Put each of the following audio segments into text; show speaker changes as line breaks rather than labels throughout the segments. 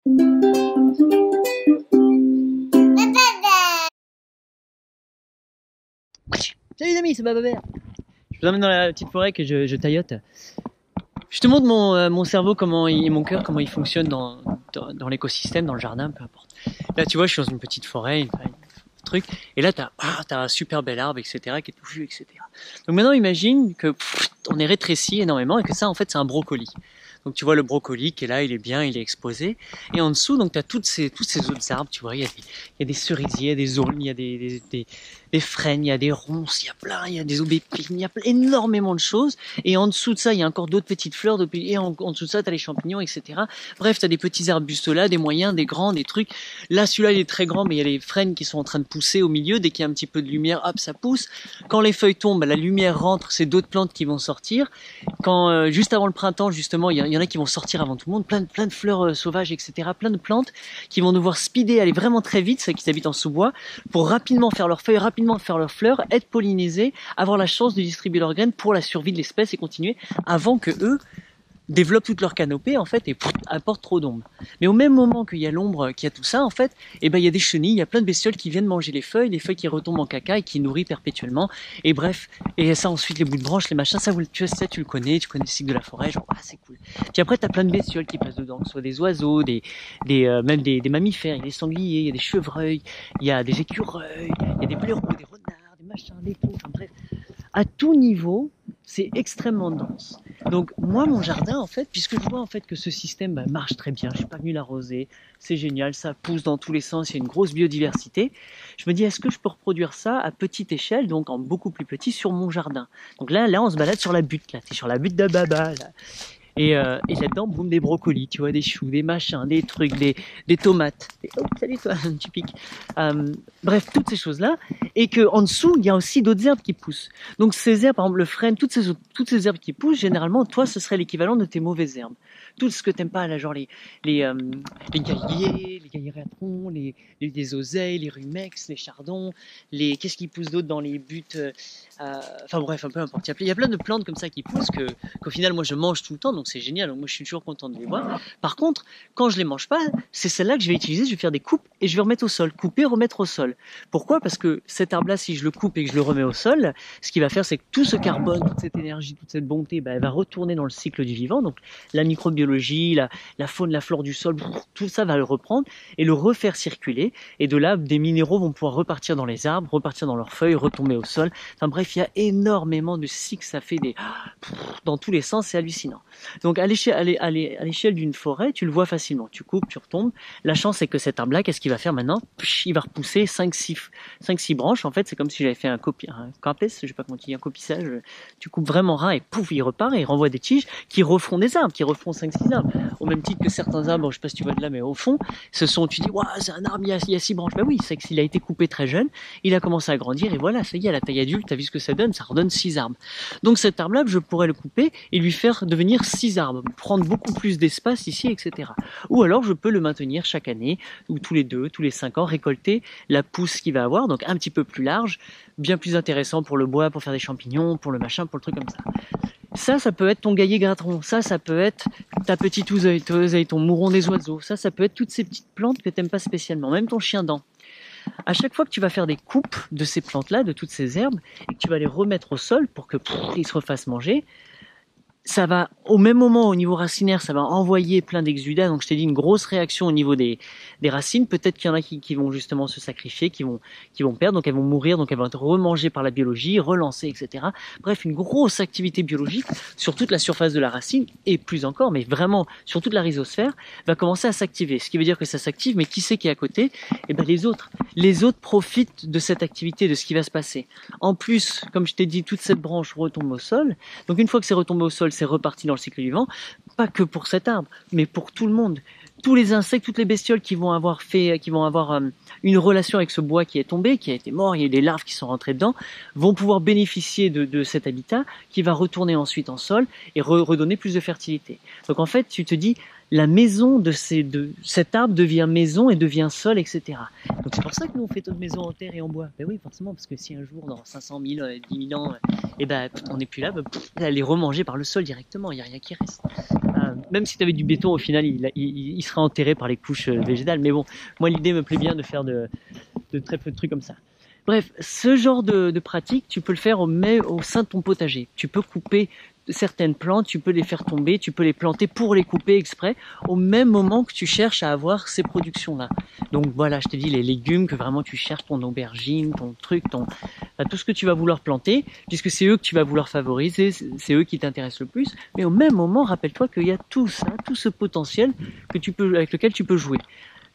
Salut les amis, c'est Bababert. Je vous emmène dans la petite forêt que je taillote. Je te montre mon cerveau, mon cœur, comment il fonctionne dans l'écosystème, dans le jardin, peu importe. Là, tu vois, je suis dans une petite forêt, un truc, et là, t'as un super bel arbre, etc., qui est touffu, etc. Donc maintenant, imagine que on est rétréci énormément et que ça, en fait, c'est un brocoli. Donc tu vois le brocoli qui est là, il est bien, il est exposé. Et en dessous, donc tu as tous ces autres arbres, tu vois, il y a des cerisiers, il y a des aulnes, il y a des frênes, il y a des ronces, il y a des aubépines, il y a énormément de choses. Et en dessous de ça, il y a encore d'autres petites fleurs, et en dessous de ça, tu as les champignons, etc. Bref, tu as des petits arbustes là, des moyens, des grands, des trucs. Là, celui-là, il est très grand, mais il y a les frênes qui sont en train de pousser au milieu. Dès qu'il y a un petit peu de lumière, hop, ça pousse. Quand les feuilles tombent, la lumière rentre, c'est d'autres plantes qui vont sortir. Quand juste avant le printemps, justement, il y en a qui vont sortir avant tout le monde, plein de fleurs sauvages, etc. Plein de plantes qui vont devoir speeder, aller vraiment très vite, ceux qui habitent en sous-bois, pour rapidement faire leurs feuilles, rapidement faire leurs fleurs, être pollinisés, avoir la chance de distribuer leurs graines pour la survie de l'espèce et continuer avant que eux développent toute leur canopée en fait et apportent trop d'ombre. Mais au même moment qu'il y a l'ombre, qu'il y a tout ça en fait, et ben il y a des chenilles, il y a plein de bestioles qui viennent manger les feuilles qui retombent en caca et qui nourrissent perpétuellement. Et bref, et ça ensuite les bouts de branches, les machins, ça tu le connais le cycle de la forêt, genre c'est cool. Puis après t'as plein de bestioles qui passent dedans, que ce soit des oiseaux, même des mammifères, il y a des sangliers, il y a des chevreuils, il y a des écureuils, il y a des blaireaux, des renards, des machins, des poux, enfin bref. À tout niveau, c'est extrêmement dense. Donc moi, mon jardin, en fait, puisque je vois en fait que ce système marche très bien, je suis pas venu l'arroser, c'est génial, ça pousse dans tous les sens, il y a une grosse biodiversité. Je me dis, est-ce que je peux reproduire ça à petite échelle, donc en beaucoup plus petit, sur mon jardin? Donc là, on se balade sur la butte, là, t'es sur la butte de Baba, là. Et là-dedans, boum, des brocolis, tu vois, des choux, des machins, des trucs, des tomates. Oh, salut toi, tu piques. Bref, toutes ces choses-là. Et que en dessous, il y a aussi d'autres herbes qui poussent. Donc ces herbes, par exemple le frêne, toutes ces herbes qui poussent, généralement, toi, ce serait l'équivalent de tes mauvaises herbes. Tout ce que t'aimes pas, là, genre les gailliers, les gaillards, les oseilles, les rumex, les chardons, qu'est-ce qui pousse d'autre dans les buttes, enfin bref, un peu importe. Il y a plein de plantes comme ça qui poussent qu'au final, moi, je mange tout le temps, donc c'est génial. Donc moi, je suis toujours content de les voir. Par contre, quand je les mange pas, c'est celle-là que je vais utiliser. Je vais faire des coupes et je vais remettre au sol. Couper, remettre au sol. Pourquoi? Parce que cet arbre-là, si je le coupe et que je le remets au sol, ce qu'il va faire, c'est que tout ce carbone, toute cette énergie, toute cette bonté, elle va retourner dans le cycle du vivant. Donc la microbiologie, la faune, la flore du sol, tout ça va le reprendre et le refaire circuler. Et de là, des minéraux vont pouvoir repartir dans les arbres, repartir dans leurs feuilles, retomber au sol. Enfin bref, il y a énormément de cycles, ça fait dans tous les sens, c'est hallucinant. Donc à l'échelle d'une forêt, tu le vois facilement. Tu coupes, tu retombes. La chance, c'est que cet arbre-là, qu'est-ce qu'il va faire maintenant? Il va repousser 5-6 branches. En fait, c'est comme si j'avais fait un copisse, je sais pas comment tu dis, un copissage. Tu coupes vraiment ras et pouf, il repart et il renvoie des tiges qui referont des arbres, qui referont 5-6 arbres. Au même titre que certains arbres, je sais pas si tu vois de là, mais au fond, tu dis, waouh, c'est un arbre, il y a 6 branches. Ben oui, c'est qu'il a été coupé très jeune, il a commencé à grandir et voilà, ça y est, à la taille adulte, t'as vu ce que ça donne? Ça redonne 6 arbres. Donc cet arbre-là, je pourrais le couper et lui faire devenir 6 arbres, prendre beaucoup plus d'espace ici, etc. Ou alors je peux le maintenir chaque année, ou tous les 2, tous les 5 ans, récolter la pousse qu'il va avoir, donc un petit peu plus large, bien plus intéressant pour le bois, pour faire des champignons, pour le machin, pour le truc comme ça. Ça peut être ton gaillet gratteron, ça peut être ta petite oseille, ton mouron des oiseaux, ça peut être toutes ces petites plantes que t'aimes pas spécialement, même ton chien-dent. À chaque fois que tu vas faire des coupes de ces plantes-là, de toutes ces herbes, et que tu vas les remettre au sol pour que ils se refassent manger, ça va, au même moment, au niveau racinaire, ça va envoyer plein d'exudats. Donc, je t'ai dit, une grosse réaction au niveau des racines. Peut-être qu'il y en a qui vont justement se sacrifier, qui vont perdre, donc elles vont mourir, donc elles vont être remangées par la biologie, relancées, etc. Bref, une grosse activité biologique sur toute la surface de la racine, et plus encore, mais vraiment sur toute la rhizosphère, va commencer à s'activer. Ce qui veut dire que ça s'active, mais qui c'est qui est à côté? Eh ben, les autres. Les autres profitent de cette activité, de ce qui va se passer. En plus, comme je t'ai dit, toute cette branche retombe au sol. Donc, une fois que c'est retombé au sol, c'est reparti dans le cycle vivant, pas que pour cet arbre, mais pour tout le monde. Tous les insectes, toutes les bestioles qui vont avoir une relation avec ce bois qui est tombé, qui a été mort, il y a eu des larves qui sont rentrées dedans, vont pouvoir bénéficier de cet habitat qui va retourner ensuite en sol et redonner plus de fertilité. Donc en fait, tu te dis, la maison de cet arbre devient maison et devient sol, etc. Donc c'est pour ça que nous on fait notre maison en terre et en bois. Ben oui, forcément, parce que si un jour, dans 500 000, 10 000 ans, et ben on n'est plus là, elle est remangée par le sol directement, il n'y a rien qui reste. Même si tu avais du béton, au final, il sera enterré par les couches végétales. Mais bon, moi l'idée me plaît bien de faire de très peu de trucs comme ça. Bref, ce genre de pratique, tu peux le faire au sein de ton potager. Tu peux couper certaines plantes, tu peux les faire tomber, tu peux les planter pour les couper exprès, au même moment que tu cherches à avoir ces productions-là. Donc voilà, je te dis les légumes que vraiment tu cherches, ton aubergine, ton truc, tout ce que tu vas vouloir planter, puisque c'est eux que tu vas vouloir favoriser, c'est eux qui t'intéressent le plus. Mais au même moment, rappelle-toi qu'il y a tout ça, tout ce potentiel avec lequel tu peux jouer,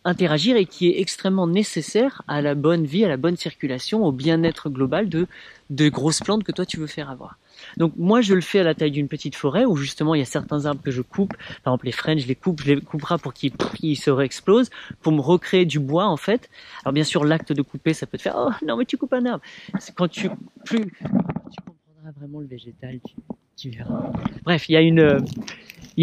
interagir et qui est extrêmement nécessaire à la bonne vie, à la bonne circulation, au bien-être global de grosses plantes que toi tu veux faire avoir. Donc moi je le fais à la taille d'une petite forêt où justement il y a certains arbres que je coupe, par exemple les frênes je les couperai pour qu'ils se réexplosent, pour me recréer du bois en fait. Alors bien sûr l'acte de couper ça peut te faire oh non mais tu coupes un arbre. C'est quand tu comprendras vraiment le végétal, tu verras. Bref, il y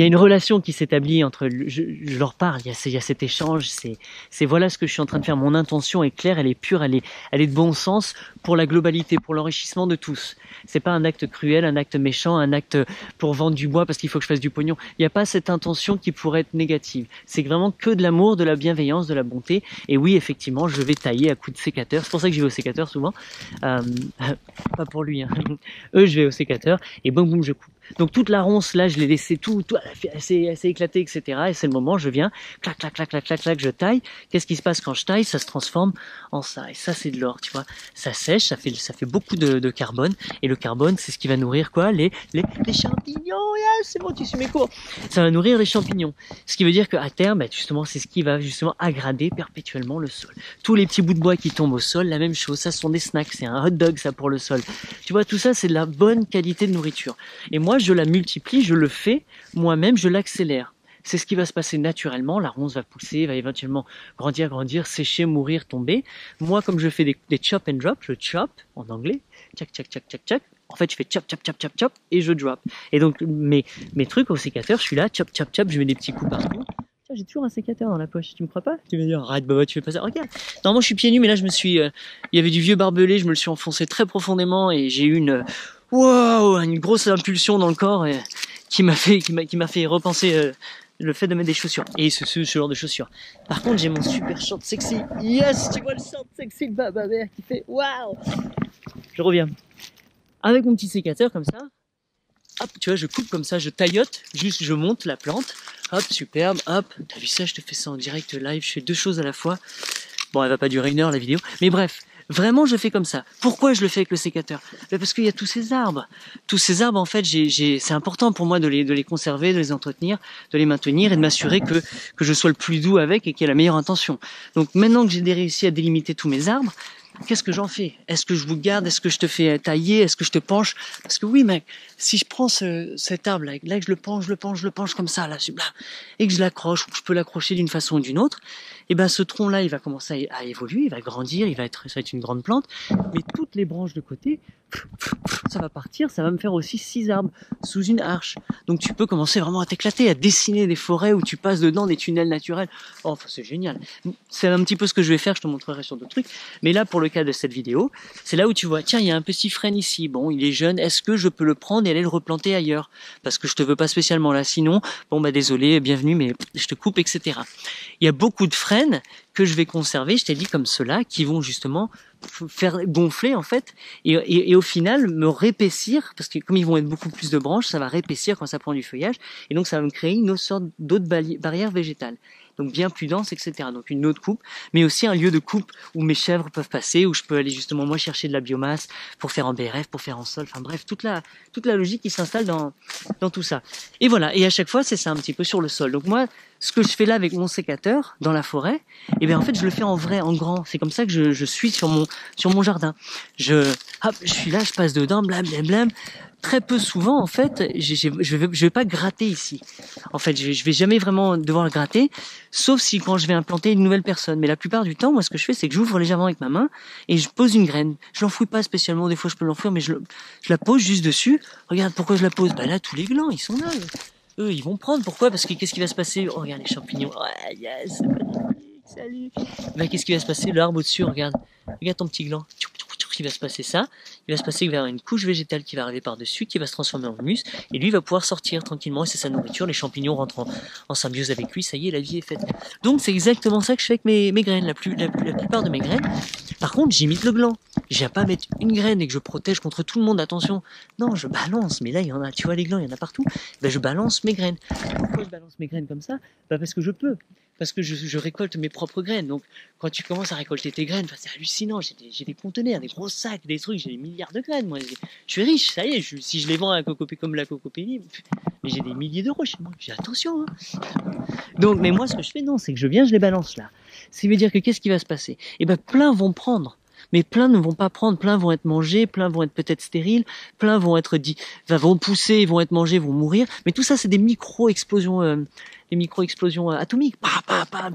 a une relation qui s'établit entre, je leur parle, il y a cet échange, c'est voilà ce que je suis en train de faire. Mon intention est claire, elle est pure, elle est de bon sens pour la globalité, pour l'enrichissement de tous. C'est pas un acte cruel, un acte méchant, un acte pour vendre du bois parce qu'il faut que je fasse du pognon. Il n'y a pas cette intention qui pourrait être négative. C'est vraiment que de l'amour, de la bienveillance, de la bonté. Et oui, effectivement, je vais tailler à coups de sécateur. C'est pour ça que j'y vais au sécateur souvent. Pas pour lui, hein. Eux, je vais au sécateur et boum boum, je coupe. Donc toute la ronce là, je l'ai laissé tout elle s'est éclatée, etc. Et c'est le moment, je viens, clac, clac, clac, clac, clac, clac, je taille. Qu'est-ce qui se passe quand je taille? Ça se transforme en ça. Et ça, c'est de l'or, tu vois. Ça sèche, ça fait beaucoup de carbone. Et le carbone, c'est ce qui va nourrir quoi? Les champignons. Yeah, c'est bon, tu suis mes cours. Ça va nourrir les champignons. Ce qui veut dire qu'à terme, justement, c'est ce qui va justement aggrader perpétuellement le sol. Tous les petits bouts de bois qui tombent au sol, la même chose. Ça, ce sont des snacks. C'est un hot dog, ça, pour le sol. Tu vois, tout ça, c'est de la bonne qualité de nourriture. Et moi, je la multiplie, je le fais moi-même, je l'accélère. C'est ce qui va se passer naturellement. La ronce va pousser, va éventuellement grandir, sécher, mourir, tomber. Moi, comme je fais des chop and drop, je chop en anglais, tchac, tchac, tchac, tchac, tchac. En fait, je fais chop, chop, chop, chop, chop et je drop. Et donc, mes trucs au sécateur, je suis là, chop, chop, chop, je mets des petits coups partout. J'ai toujours un sécateur dans la poche, tu me crois pas? Tu vas dire, arrête Baba, tu fais pas ça, regarde. Non, moi je suis pieds nus, mais là je me suis, il y avait du vieux barbelé, je me le suis enfoncé très profondément et j'ai eu une grosse impulsion dans le corps qui m'a fait repenser le fait de mettre des chaussures et ce genre de chaussures. Par contre, j'ai mon super short sexy. Yes, tu vois le short sexy de Baba Bear qui fait waouh. Je reviens avec mon petit sécateur comme ça. Hop, tu vois, je coupe comme ça, je taillote, juste je monte la plante. Hop, superbe, hop. T'as vu ça, je te fais ça en direct live, je fais deux choses à la fois. Bon, elle va pas durer 1 heure la vidéo, mais bref. Vraiment, je fais comme ça. Pourquoi je le fais avec le sécateur? Parce qu'il y a tous ces arbres. Tous ces arbres, en fait, c'est important pour moi de les conserver, de les entretenir, de les maintenir et de m'assurer que je sois le plus doux avec et qu'il y ait la meilleure intention. Donc maintenant que j'ai réussi à délimiter tous mes arbres, qu'est-ce que j'en fais? Est-ce que je vous garde? Est-ce que je te fais tailler? Est-ce que je te penche? Parce que oui, mec, si je prends cet arbre là, que je le penche comme ça, là, et que je l'accroche, ou que je peux l'accrocher d'une façon ou d'une autre, et ben ce tronc là, il va commencer à évoluer, il va grandir, ça va être une grande plante, mais toutes les branches de côté, ça va partir, ça va me faire aussi 6 arbres sous une arche. Donc tu peux commencer vraiment à t'éclater, à dessiner des forêts où tu passes dedans, des tunnels naturels. Oh, enfin, c'est génial. C'est un petit peu ce que je vais faire, je te montrerai sur d'autres trucs. Mais là, pour le cas de cette vidéo, c'est là où tu vois, tiens, il y a un petit frêne ici. Bon, il est jeune, est-ce que je peux le prendre et aller le replanter ailleurs? Parce que je te veux pas spécialement là. Sinon, bon, bah désolé, bienvenue, mais je te coupe, etc. Il y a beaucoup de frênes que je vais conserver, je t'ai dit comme ceux-là, qui vont justement faire gonfler en fait et au final me répaissir, parce que comme ils vont être beaucoup plus de branches, ça va répaissir quand ça prend du feuillage et donc ça va me créer une autre sorte d'autres barrières végétales, donc bien plus dense, etc. Donc une autre coupe, mais aussi un lieu de coupe où mes chèvres peuvent passer, où je peux aller justement moi chercher de la biomasse pour faire en BRF, pour faire en sol, enfin bref, toute la logique qui s'installe dans tout ça. Et voilà, et à chaque fois c'est ça un petit peu sur le sol. Donc moi, ce que je fais là avec mon sécateur dans la forêt, et bien en fait je le fais en vrai, en grand. C'est comme ça que je suis sur mon jardin. Je suis là, je passe dedans, blam blam blam. Très peu souvent en fait, je vais pas gratter ici. En fait, je vais jamais vraiment devoir gratter, sauf si quand je vais implanter une nouvelle personne. Mais la plupart du temps, moi ce que je fais, c'est que j'ouvre légèrement avec ma main et je pose une graine. Je l'enfouis pas spécialement, des fois je peux l'enfouir, mais je la pose juste dessus. Regarde pourquoi je la pose. Bah là tous les glands ils sont là. eux, ils vont prendre. Pourquoi? Parce que qu'est-ce qui va se passer? Oh, regarde les champignons. Ouais, yes, c'est magnifique, salut. Ben, qu'est-ce qui va se passer? L'arbre au-dessus, regarde. Regarde ton petit gland. Il va se passer ça. Il va se passer qu'il va y avoir une couche végétale qui va arriver par-dessus, qui va se transformer en humus. Et lui, il va pouvoir sortir tranquillement. Et c'est sa nourriture. Les champignons rentrent en symbiose avec lui. Ça y est, la vie est faite. Donc, c'est exactement ça que je fais avec mes graines. La plupart de mes graines. Par contre, j'imite le gland. J'ai pas à mettre une graine et que je protège contre tout le monde. Attention. Non, je balance. Mais là, il y en a. Tu vois, les glands, il y en a partout. Ben, je balance mes graines. Pourquoi je balance mes graines comme ça? Ben, parce que je peux. Parce que je récolte mes propres graines. Donc, quand tu commences à récolter tes graines, c'est hallucinant. J'ai des conteneurs, des gros sacs, des trucs. J'ai des milliards de graines. Moi, je suis riche. Ça y est. Si je les vends à comme la Cocopénie, mais j'ai des milliers d'euros chez moi. J'ai attention. Hein. Donc, mais moi, ce que je fais, non, c'est que je viens, je les balance là. Ça veut dire que qu'est-ce qui va se passer? Eh ben, plein vont prendre. Mais plein ne vont pas prendre, plein vont être mangés, plein vont être peut-être stériles, plein vont être vont pousser, vont être mangés, vont mourir. Mais tout ça, c'est des micro-explosions, atomiques.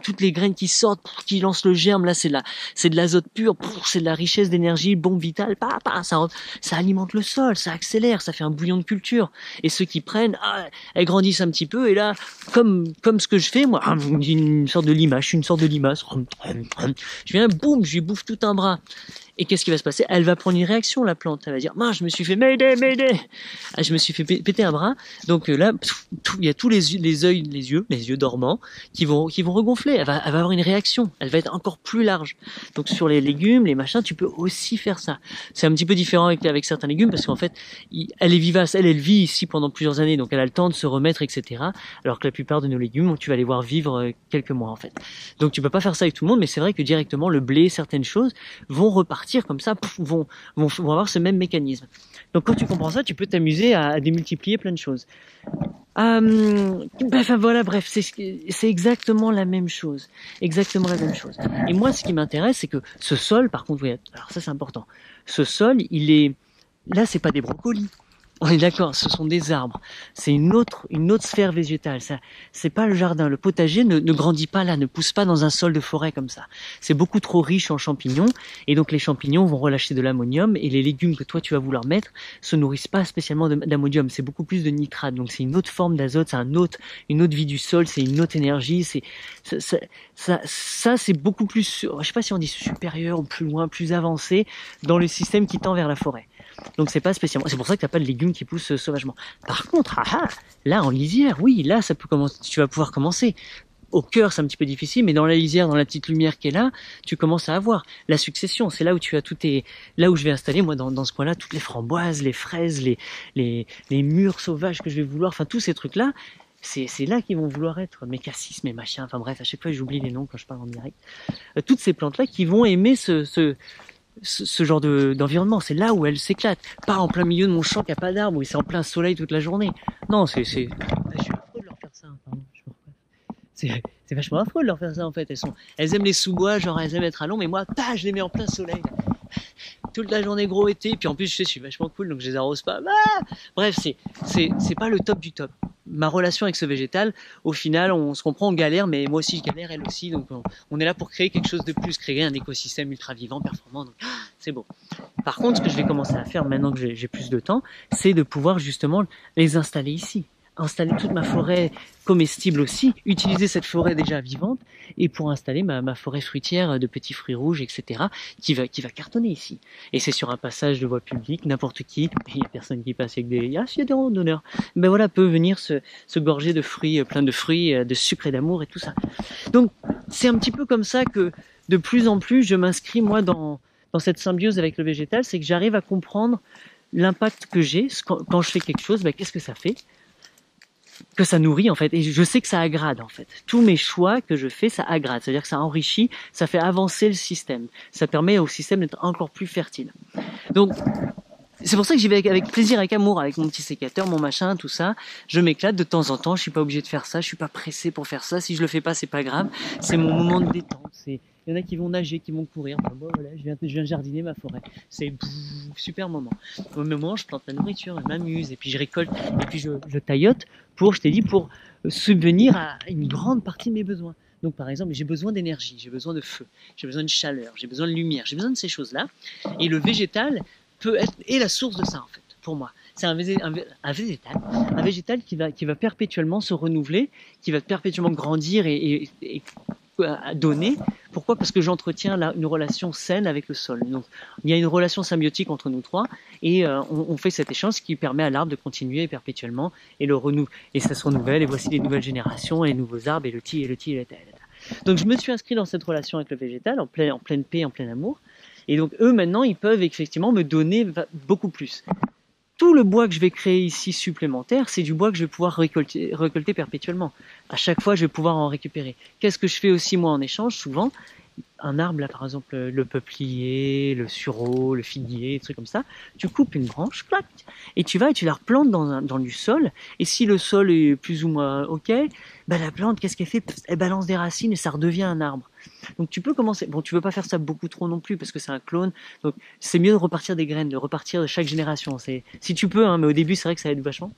Toutes les graines qui sortent, qui lancent le germe, là, c'est de l'azote pur, c'est de la richesse d'énergie, bombe vitale, ça alimente le sol, ça accélère, ça fait un bouillon de culture. Et ceux qui prennent, elles grandissent un petit peu, et là, comme ce que je fais, moi, une sorte de limace, je viens, boum, je lui bouffe tout un bras. Et qu'est-ce qui va se passer? Elle va prendre une réaction, la plante. Elle va dire, je me suis fait m'aider. Je me suis fait péter un bras. Donc là, il y a tous les yeux dormants qui vont regonfler. Elle va avoir une réaction. Elle va être encore plus large. Donc sur les légumes, les machins, tu peux aussi faire ça. C'est un petit peu différent avec certains légumes parce qu'en fait, elle est vivace. Elle vit ici pendant plusieurs années. Donc elle a le temps de se remettre, etc. Alors que la plupart de nos légumes, tu vas les voir vivre quelques mois, en fait. Donc tu peux pas faire ça avec tout le monde, mais c'est vrai que directement, le blé, certaines choses vont repartir comme ça, vont avoir ce même mécanisme. Donc quand tu comprends ça, tu peux t'amuser à démultiplier plein de choses. Bref, c'est exactement la même chose. Exactement la même chose. Et moi, ce qui m'intéresse, c'est que ce sol, par contre, oui, alors ça c'est important. Ce sol, là, c'est pas des brocolis. On est d'accord, ce sont des arbres. C'est une autre sphère végétale. Ça, c'est pas le jardin. Le potager ne grandit pas là, ne pousse pas dans un sol de forêt comme ça. C'est beaucoup trop riche en champignons. Et donc, les champignons vont relâcher de l'ammonium et les légumes que toi, tu vas vouloir mettre se nourrissent pas spécialement d'ammonium. C'est beaucoup plus de nitrate. Donc, c'est une autre forme d'azote. C'est une autre vie du sol. C'est une autre énergie. Ça, c'est beaucoup plus, je sais pas si on dit supérieur ou plus loin, plus avancé dans le système qui tend vers la forêt. Donc c'est pas spécialement. C'est pour ça que t'as pas de légumes qui poussent sauvagement. Par contre, là en lisière, oui, là ça peut commencer. Tu vas pouvoir commencer. Au cœur, c'est un petit peu difficile, mais dans la lisière, dans la petite lumière qui est là, tu commences à avoir la succession. C'est là où tu as là où je vais installer moi dans ce coin-là toutes les framboises, les fraises, les mûres sauvages que je vais vouloir. Enfin tous ces trucs là. C'est là qu'ils vont vouloir être, mes cassis, mes machins, enfin bref, à chaque fois j'oublie les noms quand je parle en direct. Toutes ces plantes-là qui vont aimer ce genre d'environnement, c'est là où elles s'éclatent. Pas en plein milieu de mon champ qui a pas d'arbres, où c'est en plein soleil toute la journée. Non, je suis affreux de leur faire ça, pardon, c'est vachement affreux de leur faire ça en fait. Elles aiment les sous-bois, genre elles aiment être à l'ombre, mais moi, je les mets en plein soleil. Toute la journée gros été, puis en plus je suis vachement cool donc je les arrose pas. Bref, c'est pas le top du top. Ma relation avec ce végétal, au final, on se comprend, on galère, mais moi aussi je galère, elle aussi, donc on est là pour créer quelque chose de plus, créer un écosystème ultra vivant, performant, donc c'est beau. Par contre, ce que je vais commencer à faire maintenant que j'ai plus de temps, c'est de pouvoir justement les installer ici. Installer toute ma forêt comestible aussi, utiliser cette forêt déjà vivante et pour installer ma forêt fruitière de petits fruits rouges, etc. qui va cartonner ici. Et c'est sur un passage de voie publique, n'importe qui, il n'y a personne qui passe avec s'il y a des randonneurs, ben voilà, peut venir se gorger de fruits, plein de fruits, de sucre et d'amour et tout ça. Donc c'est un petit peu comme ça que de plus en plus je m'inscris moi dans cette symbiose avec le végétal, c'est que j'arrive à comprendre l'impact que j'ai quand je fais quelque chose, ben, qu'est-ce que ça fait, que ça nourrit en fait, et je sais que ça agrade en fait. Tous mes choix que je fais, ça agrade, c'est-à-dire que ça enrichit, ça fait avancer le système, ça permet au système d'être encore plus fertile. Donc c'est pour ça que j'y vais avec plaisir, avec amour, avec mon petit sécateur, mon machin, tout ça. Je m'éclate de temps en temps, je suis pas obligé de faire ça, je suis pas pressé pour faire ça. Si je le fais pas, c'est pas grave. C'est mon moment de détente. Il y en a qui vont nager, qui vont courir. Enfin, moi, voilà, je viens jardiner ma forêt. C'est super moment. Au moment, je plante la nourriture, je m'amuse, et puis je récolte, et puis je taillote pour subvenir à une grande partie de mes besoins. Donc par exemple, j'ai besoin d'énergie, j'ai besoin de feu, j'ai besoin de chaleur, j'ai besoin de lumière, j'ai besoin de ces choses-là. Et le végétal est la source de ça en fait. pour moi. C'est un végétal qui va perpétuellement se renouveler, qui va perpétuellement grandir et donner. Pourquoi? Parce que j'entretiens une relation saine avec le sol. Donc, il y a une relation symbiotique entre nous trois et on fait cet échange qui permet à l'arbre de continuer perpétuellement et ça se renouvelle et voici les nouvelles générations, les nouveaux arbres et le ti et le ti et le ta. Donc je me suis inscrit dans cette relation avec le végétal en pleine paix, en plein amour. Et donc eux maintenant ils peuvent effectivement me donner beaucoup plus. Tout le bois que je vais créer ici supplémentaire, c'est du bois que je vais pouvoir récolter perpétuellement. À chaque fois, je vais pouvoir en récupérer. Qu'est-ce que je fais aussi moi en échange? Souvent, un arbre, là par exemple le peuplier, le sureau, le figuier, des trucs comme ça, tu coupes une branche, clac, et tu vas et tu la replantes dans du sol, et si le sol est plus ou moins ok, ben la plante, qu'est-ce qu'elle fait? Elle balance des racines et ça redevient un arbre. Donc tu peux commencer, bon tu veux pas faire ça beaucoup trop non plus parce que c'est un clone, donc c'est mieux de repartir des graines, de repartir de chaque génération, si tu peux, hein, mais au début c'est vrai que ça aide vachement.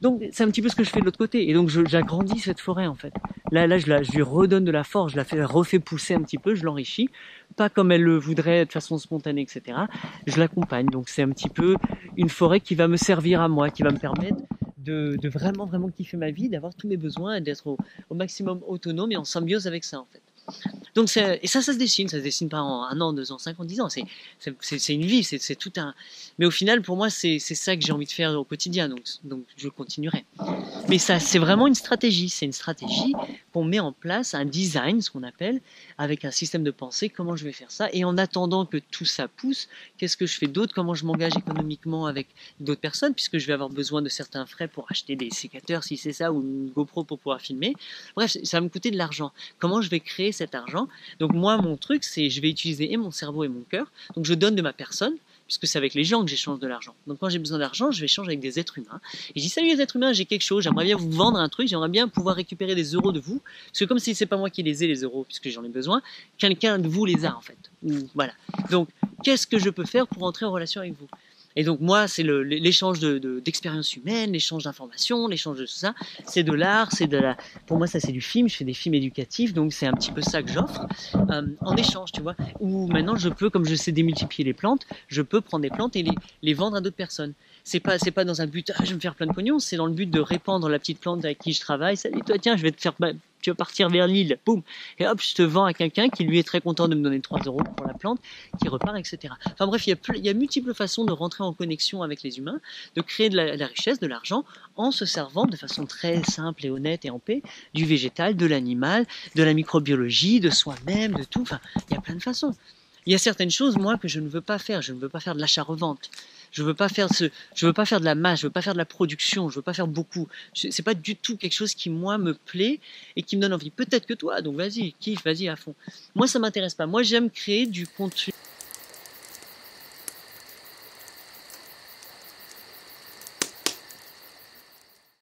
Donc c'est un petit peu ce que je fais de l'autre côté, et donc j'agrandis cette forêt en fait. Là je lui redonne de la force, je la refais pousser un petit peu, je l'enrichis, pas comme elle le voudrait de façon spontanée, etc. Je l'accompagne, donc c'est un petit peu une forêt qui va me servir à moi, qui va me permettre de vraiment kiffer ma vie, d'avoir tous mes besoins et d'être au maximum autonome et en symbiose avec ça en fait. Donc et ça se dessine pas en 1 an, 2 ans, 5 ans, 10 ans, c'est une vie, c'est tout un... Mais au final, pour moi, c'est ça que j'ai envie de faire au quotidien, donc je continuerai. Mais ça, c'est vraiment c'est une stratégie qu'on met en place, un design, ce qu'on appelle, avec un système de pensée, comment je vais faire ça, et en attendant que tout ça pousse, qu'est-ce que je fais d'autre, comment je m'engage économiquement avec d'autres personnes, puisque je vais avoir besoin de certains frais pour acheter des sécateurs, si c'est ça, ou une GoPro pour pouvoir filmer. Bref, ça va me coûter de l'argent. Comment je vais créer cet argent? Donc moi, mon truc, c'est je vais utiliser et mon cerveau et mon cœur, donc je donne de ma personne, puisque c'est avec les gens que j'échange de l'argent. Donc quand j'ai besoin d'argent, je vais échanger avec des êtres humains. Et je dis, salut les êtres humains, j'ai quelque chose, j'aimerais bien vous vendre un truc, j'aimerais bien pouvoir récupérer des euros de vous, parce que comme si c'est pas moi qui les ai les euros, puisque j'en ai besoin, quelqu'un de vous les a en fait. Voilà. Donc qu'est-ce que je peux faire pour entrer en relation avec vous? Et donc moi, c'est l'échange d'expériences humaines, l'échange d'informations, l'échange de tout ça. C'est de l'art, pour moi ça c'est du film. Je fais des films éducatifs, donc c'est un petit peu ça que j'offre en échange, tu vois. Où maintenant je peux, comme je sais démultiplier les plantes, je peux prendre des plantes et les vendre à d'autres personnes. C'est pas dans un but, je vais me faire plein de pognon. C'est dans le but de répandre la petite plante avec qui je travaille. Salut toi, tiens, je vais te faire, tu vas partir vers l'île, boum, et hop, je te vends à quelqu'un qui lui est très content de me donner 3 euros pour la plante, qui repart, etc. Enfin bref, il y a multiples façons de rentrer en connexion avec les humains, de créer de la richesse, de l'argent, en se servant de façon très simple et honnête et en paix du végétal, de l'animal, de la microbiologie, de soi-même, de tout. Enfin, il y a plein de façons. Il y a certaines choses, moi, que je ne veux pas faire. Je ne veux pas faire de l'achat-revente. Je veux pas faire de la masse, je veux pas faire de la production, je veux pas faire beaucoup. C'est pas du tout quelque chose qui, moi, me plaît et qui me donne envie. Peut-être que toi, donc vas-y, kiffe, vas-y à fond. Moi, ça m'intéresse pas. Moi, j'aime créer du contenu.